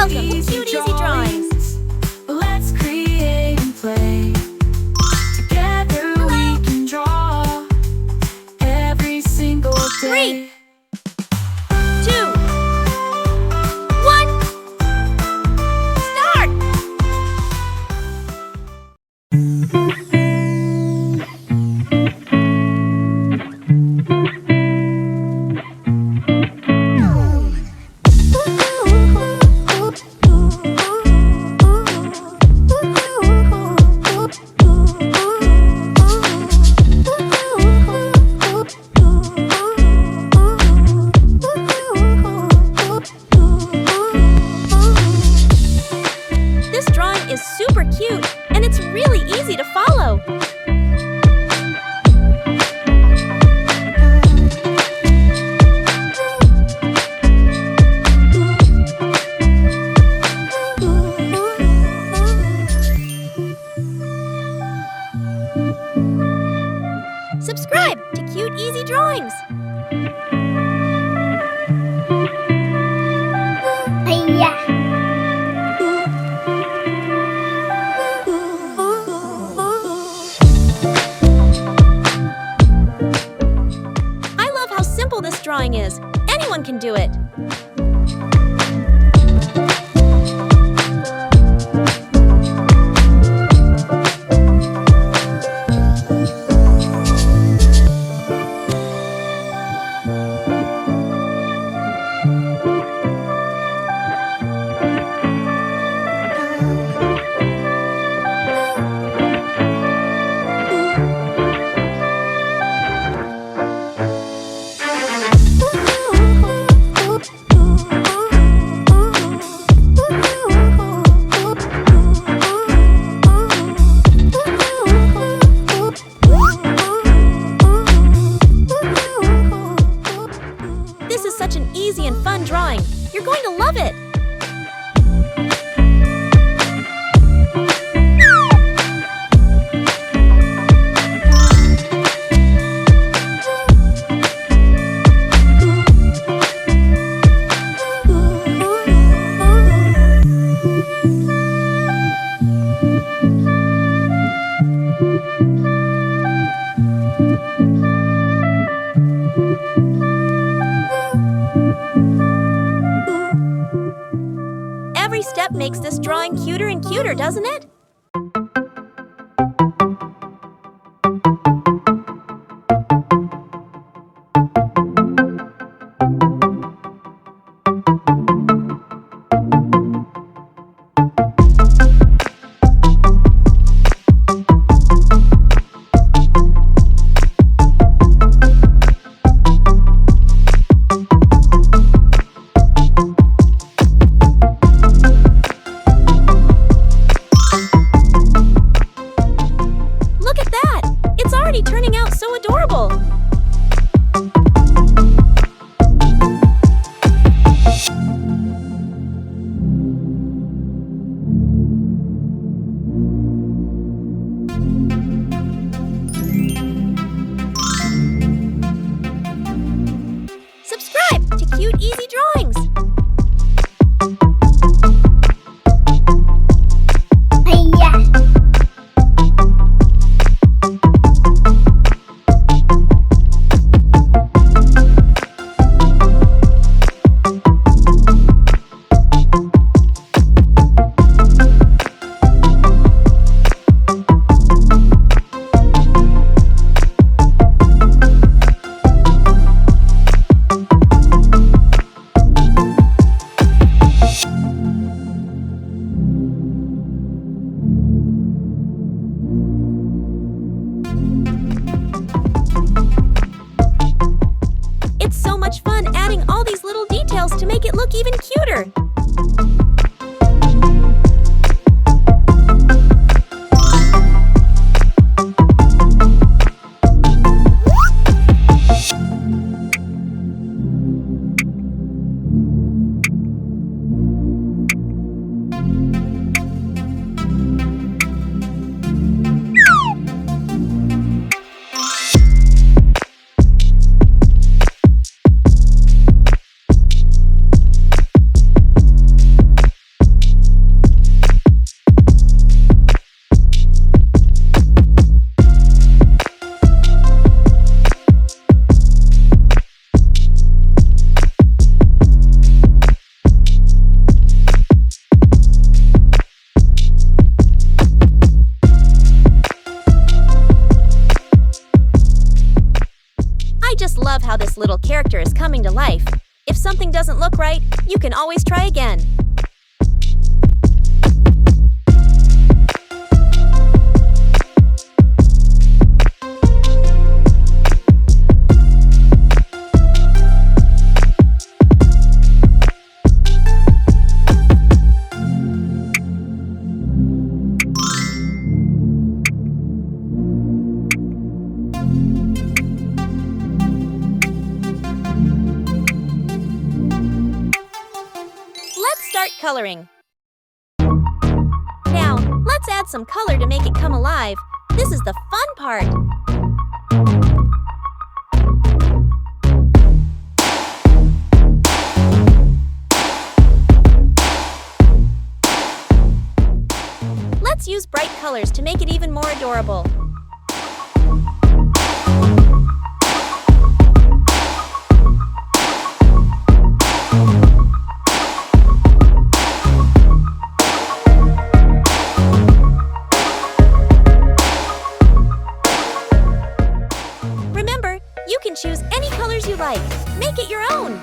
Welcome to Cute Easy Drawings. Let's create and play. Together we can draw every single day. 3, 2, 1, start! This drawing is super cute, and it's really easy to follow. Subscribe to Cute Easy Drawings. I love how simple this drawing is. Anyone can do it. This is such an easy and fun drawing. You're going to love it. Every step makes this drawing cuter and cuter, doesn't it? Look at that! It's already turning out so adorable! Subscribe to Cute Easy Drawings! It's so much fun adding all these little details to make it look even cuter. how this little character is coming to life. If something doesn't look right, you can always try again. Let's start coloring. Now, let's add some color to make it come alive. This is the fun part. Let's use bright colors to make it even more adorable. Remember, you can choose any colors you like. Make it your own.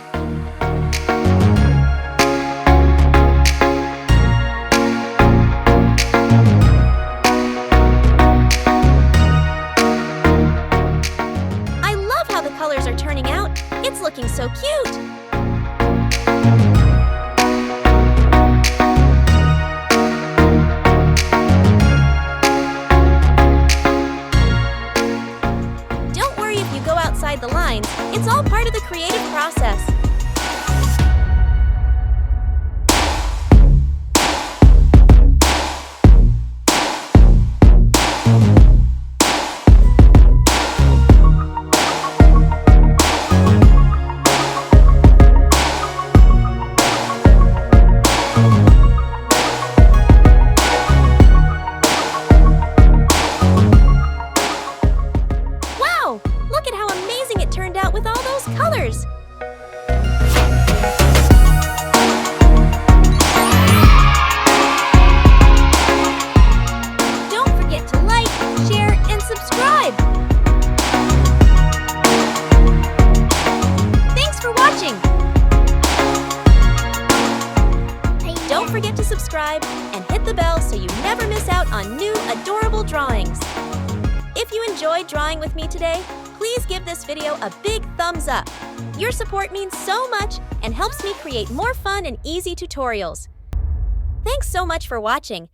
I love how the colors are turning out. It's looking so cute. Outside the lines, it's all part of the creative process. Look at how amazing it turned out with all those colors! Don't forget to like, share, and subscribe! Thanks for watching! Don't forget to subscribe and hit the bell so you never miss out on new adorable drawings. If you enjoyed drawing with me today, please give this video a big thumbs up. Your support means so much and helps me create more fun and easy tutorials. Thanks so much for watching,